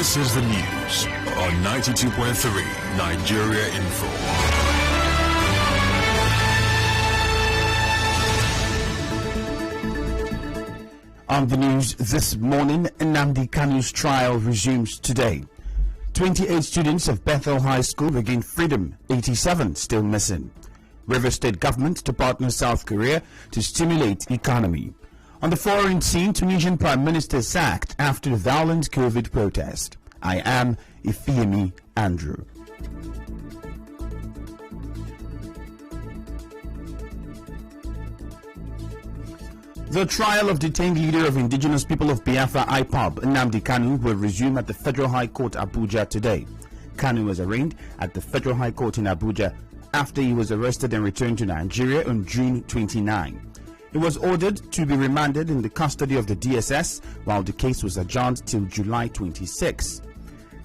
This is the news on 92.3 Nigeria Info. On the news this morning, Nnamdi Kanu's trial resumes today. 28 students of Bethel High School regain freedom, 87 still missing. Rivers State government to partner South Korea to stimulate economy. On the foreign scene, Tunisian Prime Minister sacked after violent COVID protest. I am Ifeami Andrew. The trial of detained leader of indigenous people of Biafra IPOB, Nnamdi Kanu, will resume at the Federal High Court Abuja today. Kanu was arraigned at the Federal High Court in Abuja after he was arrested and returned to Nigeria on June 29. He was ordered to be remanded in the custody of the DSS while the case was adjourned till July 26.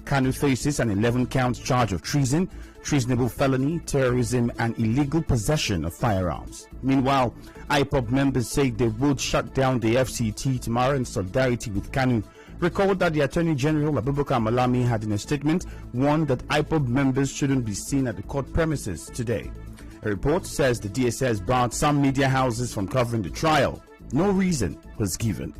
Kanu faces an 11-count charge of treason, treasonable felony, terrorism, and illegal possession of firearms. Meanwhile, IPOB members say they would shut down the FCT tomorrow in solidarity with Kanu. Recall that the Attorney General Abubakar Malami had in a statement warned that IPOB members shouldn't be seen at the court premises today. A report says the DSS barred some media houses from covering the trial. No reason was given.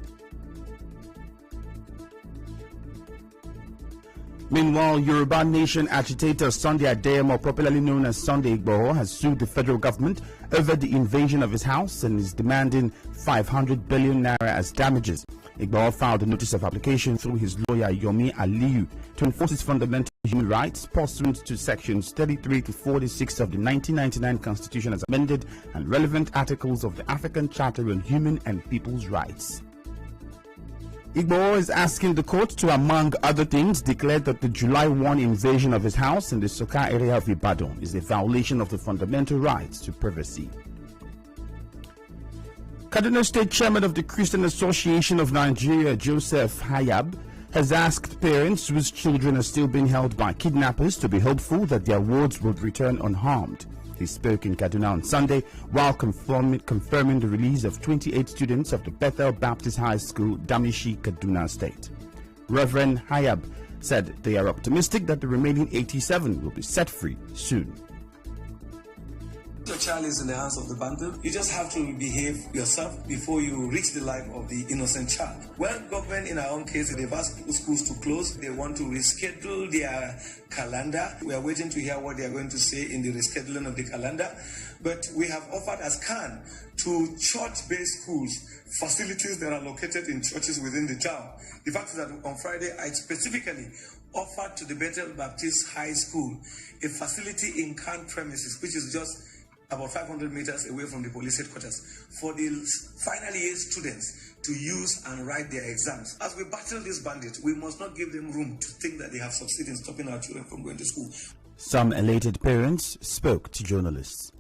Meanwhile, Yoruba Nation agitator Sunday Adeyemo, popularly known as Sunday Igboho, has sued the federal government over the invasion of his house and is demanding 500 billion naira as damages. Igboho filed a notice of application through his lawyer Yomi Aliyu to enforce his fundamental human rights pursuant to sections 33 to 46 of the 1999 Constitution as amended and relevant articles of the African Charter on Human and People's Rights. Igboho is asking the court to, among other things, declare that the July 1 invasion of his house in the Soka area of Ibadan is a violation of the fundamental rights to privacy. Kaduna State Chairman of the Christian Association of Nigeria, Joseph Hayab, has asked parents whose children are still being held by kidnappers to be hopeful that their wards will return unharmed. He spoke in Kaduna on Sunday while confirming the release of 28 students of the Bethel Baptist High School, Damishi, Kaduna State. Reverend Hayab said they are optimistic that the remaining 87 will be set free soon. Your child is in the hands of the bandit. You just have to behave yourself before you reach the life of the innocent child. Well, government in our own case, they've asked schools to close. They want to reschedule their calendar. We are waiting to hear what they are going to say in the rescheduling of the calendar. But we have offered as CAN to church-based schools, facilities that are located in churches within the town. The fact is that on Friday, I specifically offered to the Bethel Baptist High School a facility in CAN premises, which is just about 500 meters away from the police headquarters, for the final year students to use and write their exams. As we battle this bandit, we must not give them room to think that they have succeeded in stopping our children from going to school. Some elated parents spoke to journalists.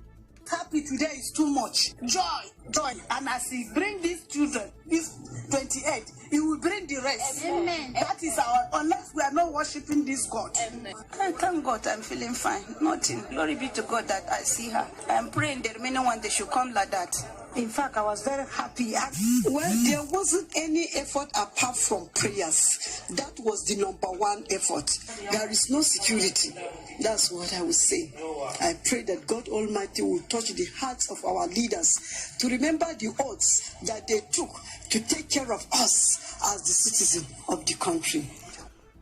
Happy today is too much. Joy. And as he bring these children, these 28, he will bring the rest. Amen. That is unless we are not worshiping this God. Amen. I thank God I'm feeling fine. Nothing. Glory be to God that I see her. I'm praying the remaining one, they should come like that. In fact, I was very happy. Well, there wasn't any effort apart from prayers. That was the number one effort. There is no security. That's what I would say. I pray that God Almighty will touch the hearts of our leaders to remember the oaths that they took to take care of us as the citizen of the country.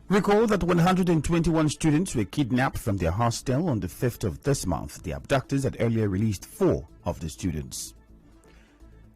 Recall that 121 students were kidnapped from their hostel on the 5th of this month. The abductors had earlier released 4 of the students.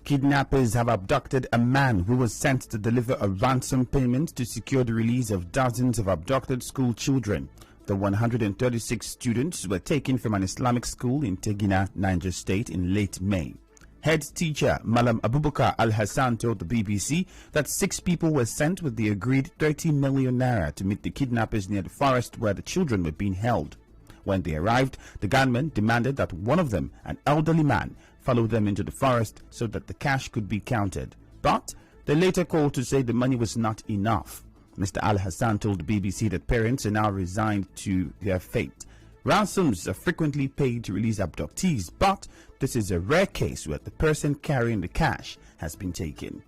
Kidnappers have abducted a man who was sent to deliver a ransom payment to secure the release of dozens of abducted school children. The 136 students were taken from an Islamic school in Tegina, Niger State in late May. Head teacher Malam Abubakar Al-Hassan told the BBC that 6 people were sent with the agreed 30 million naira to meet the kidnappers near the forest where the children were being held. When they arrived, the gunmen demanded that one of them, an elderly man, follow them into the forest so that the cash could be counted. But they later called to say the money was not enough. Mr. Al-Hassan told the BBC that parents are now resigned to their fate. Ransoms are frequently paid to release abductees, but this is a rare case where the person carrying the cash has been taken.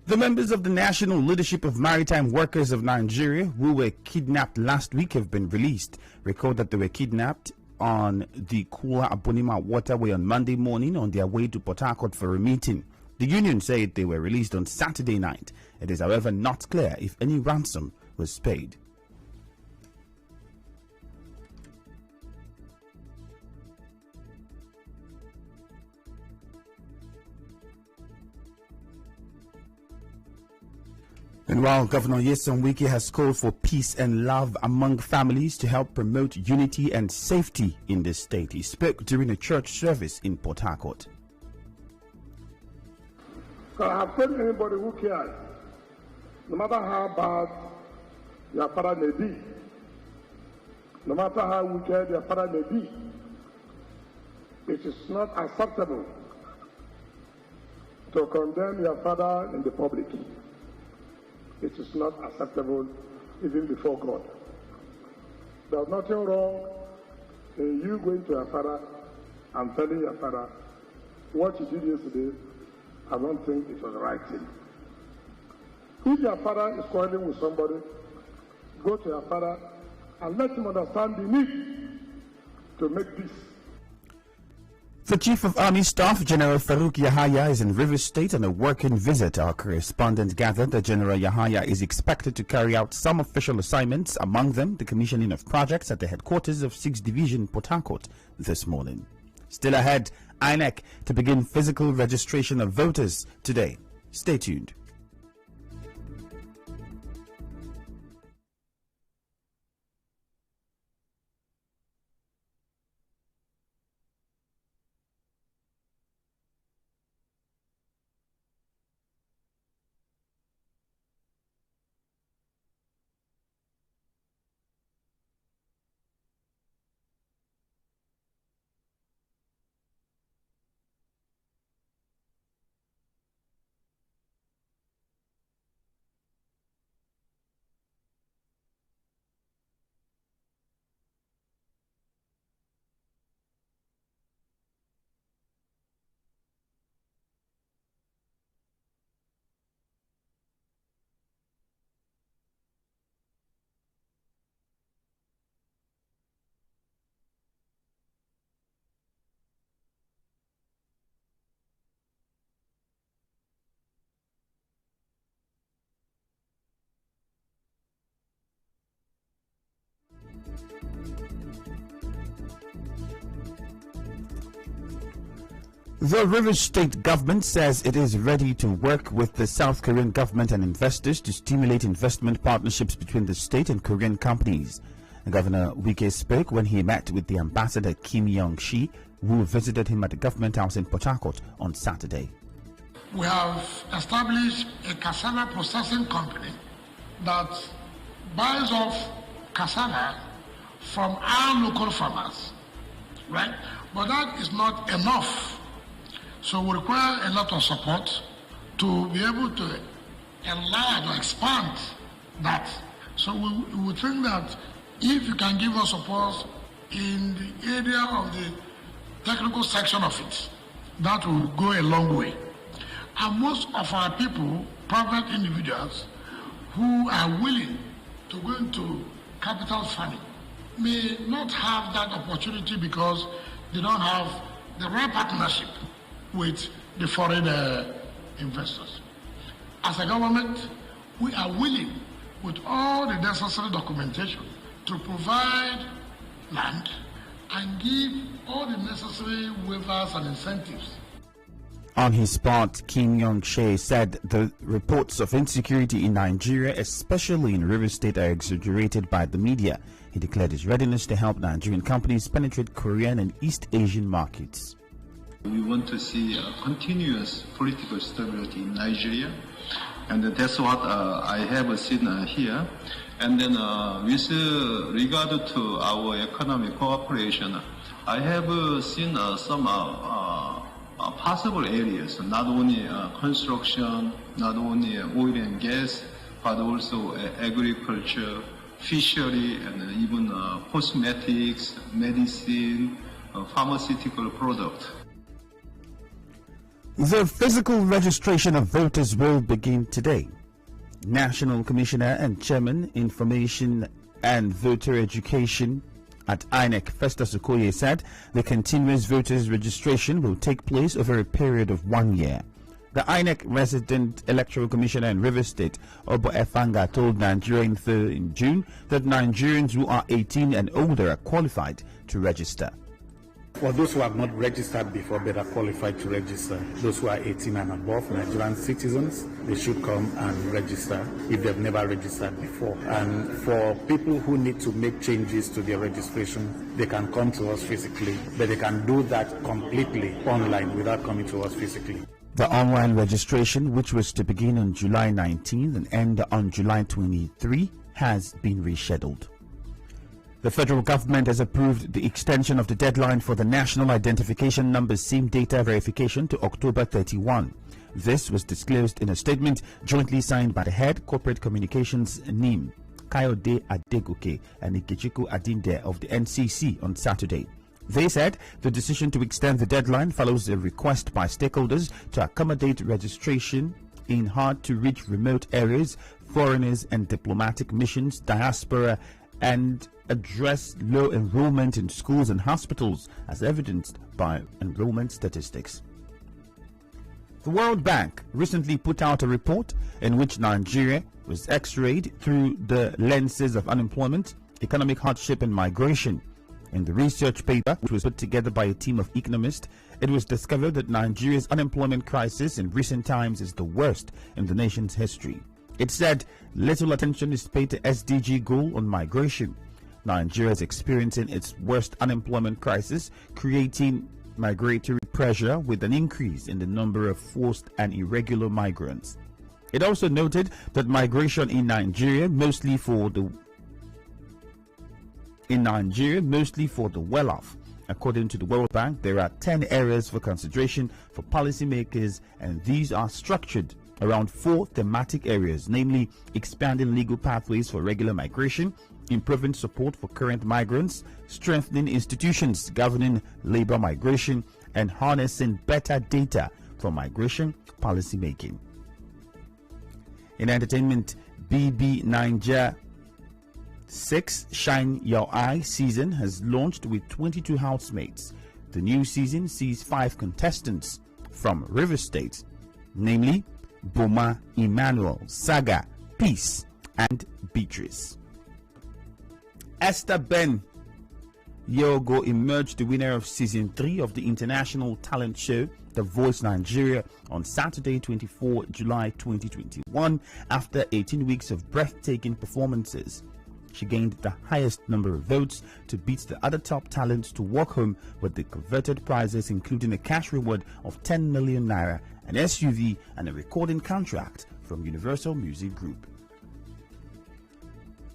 The members of the National Leadership of Maritime Workers of Nigeria who were kidnapped last week have been released. Recall that they were kidnapped on the Kula Abunima waterway on Monday morning on their way to Port Harcourt for a meeting. The union said they were released on Saturday night. It is, however, not clear if any ransom was paid. And while Governor Nyesom Wike has called for peace and love among families to help promote unity and safety in the state, he spoke during a church service in Port Harcourt. I have told anybody who cares, no matter how bad your father may be, no matter how wicked your father may be, it is not acceptable to condemn your father in the public. It is not acceptable even before God. There's nothing wrong in you going to your father and telling your father what you did yesterday. I don't think it was the right thing. If your father is quarreling with somebody, go to your father and let him understand the need to make peace. The Chief of Army Staff, General Farouk Yahaya, is in Rivers State on a working visit. Our correspondent gathered that General Yahaya is expected to carry out some official assignments, among them the commissioning of projects at the headquarters of 6th Division, Port Harcourt, this morning. Still ahead, INEC to begin physical registration of voters today. Stay tuned. The Rivers State government says it is ready to work with the South Korean government and investors to stimulate investment partnerships between the state and Korean companies. Governor Wike spoke when he met with the ambassador Kim Yong-shi, who visited him at the government house in Port Harcourt on Saturday. We have established a cassava processing company that buys off cassava from our local farmers, right? But that is not enough. So we require a lot of support to be able to enlarge or expand that. So we think that if you can give us support in the area of the technical section of it, that will go a long way. And most of our people, private individuals, who are willing to go into capital farming may not have that opportunity because they don't have the right partnership with the foreign investors. As a government, we are willing, with all the necessary documentation, to provide land and give all the necessary waivers and incentives. On his part, Kim Yong-shi said the reports of insecurity in Nigeria, especially in Rivers State, are exaggerated by the media. He declared his readiness to help Nigerian companies penetrate Korean and East Asian markets. We want to see continuous political stability in Nigeria, and that's what I have seen here. And then with regard to our economic cooperation, I have seen some possible areas, not only construction, not only oil and gas, but also agriculture, fishery, and even cosmetics, medicine, pharmaceutical products. The physical registration of voters will begin today. National Commissioner and Chairman, Information and Voter Education at INEC, Festus Okoye, said the continuous voters registration will take place over a period of 1 year. The INEC Resident Electoral Commissioner in Rivers State, Obo Efanga, told Nigeria Info in June that Nigerians who are 18 and older are qualified to register. For those who have not registered before but are qualified to register, those who are 18 and above, Nigerian citizens, they should come and register if they've never registered before. And for people who need to make changes to their registration, they can come to us physically, but they can do that completely online without coming to us physically. The online registration, which was to begin on July 19th and end on July 23, has been rescheduled. The federal government has approved the extension of the deadline for the National Identification Number SIM data verification to October 31. This was disclosed in a statement jointly signed by the head corporate communications NIM, Kayode Adegoke and Ikechukwu Adinde of the NCC on Saturday. They said the decision to extend the deadline follows a request by stakeholders to accommodate registration in hard-to-reach remote areas, foreigners and diplomatic missions, diaspora, and address low enrollment in schools and hospitals as evidenced by enrollment statistics. The World Bank recently put out a report in which Nigeria was x-rayed through the lenses of unemployment, economic hardship and migration. In the research paper, which was put together by a team of economists, it was discovered that Nigeria's unemployment crisis in recent times is the worst in the nation's history. It said little attention is paid to SDG goal on migration. Nigeria is experiencing its worst unemployment crisis, creating migratory pressure with an increase in the number of forced and irregular migrants. It also noted that migration in Nigeria, mostly for the well-off. According to the World Bank, there are 10 areas for consideration for policymakers, and these are structured around 4 thematic areas, namely expanding legal pathways for regular migration, improving support for current migrants, strengthening institutions governing labor migration, and harnessing better data for migration policymaking. In entertainment, BB Niger 6 Shine Your Eye season has launched with 22 housemates. The new season sees 5 contestants from Rivers State, namely Boma, Emmanuel, Saga, Peace, and Beatrice. Esther Ben Yogo emerged the winner of season 3 of the international talent show The Voice Nigeria on Saturday, 24 July 2021, after 18 weeks of breathtaking performances. She gained the highest number of votes to beat the other top talents to walk home with the coveted prizes, including a cash reward of 10 million naira, an SUV, and a recording contract from Universal Music Group.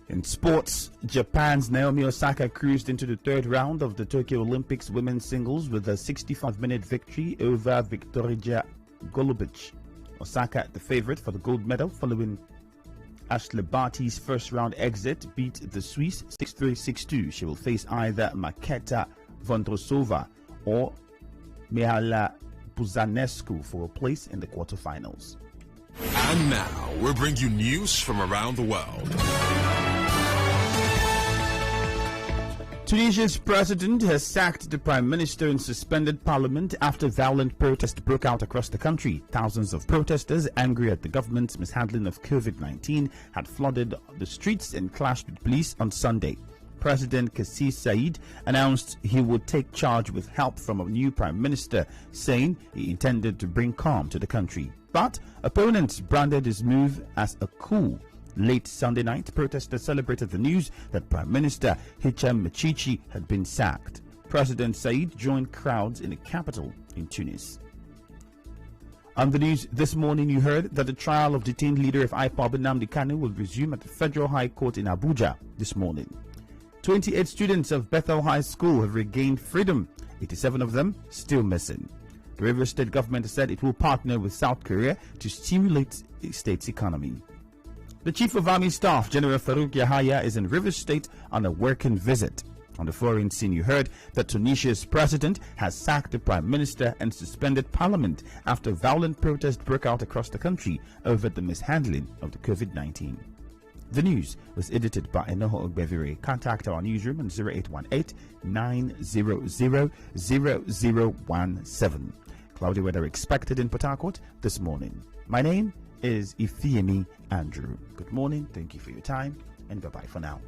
In sports, Japan's Naomi Osaka cruised into the 3rd round of the Tokyo Olympics women's singles with a 65-minute victory over Victoria Golubic. Osaka, the favorite for the gold medal following Ashley Barty's first-round exit, beat the Swiss 6-3, 6-2. She will face either Maketa Vondrosova or Mihala Buzanescu for a place in the quarterfinals. And now, we'll bring you news from around the world. Tunisia's president has sacked the prime minister and suspended parliament after violent protests broke out across the country. Thousands of protesters, angry at the government's mishandling of COVID-19, had flooded the streets and clashed with police on Sunday. President Kais Saied announced he would take charge with help from a new prime minister, saying he intended to bring calm to the country. But opponents branded his move as a coup. Late Sunday night, protesters celebrated the news that Prime Minister Hicham Mechichi had been sacked. President Saied joined crowds in the capital in Tunis. On the news this morning, you heard that the trial of detained leader of IPOB Nnamdi Kanu will resume at the Federal High Court in Abuja this morning. 28 students of Bethel High School have regained freedom, 87 of them still missing. The Rivers State government said it will partner with South Korea to stimulate the state's economy. The Chief of Army Staff, General Farouk Yahaya, is in Rivers State on a working visit. On the foreign scene, you heard that Tunisia's president has sacked the prime minister and suspended parliament after violent protests broke out across the country over the mishandling of the COVID-19. The news was edited by Enoho Ogbevire. Contact our newsroom on 0818-900-0017. Cloudy weather expected in Port Harcourt this morning. My name is Ifeemi Andrew. Good morning, thank you for your time, and bye-bye for now.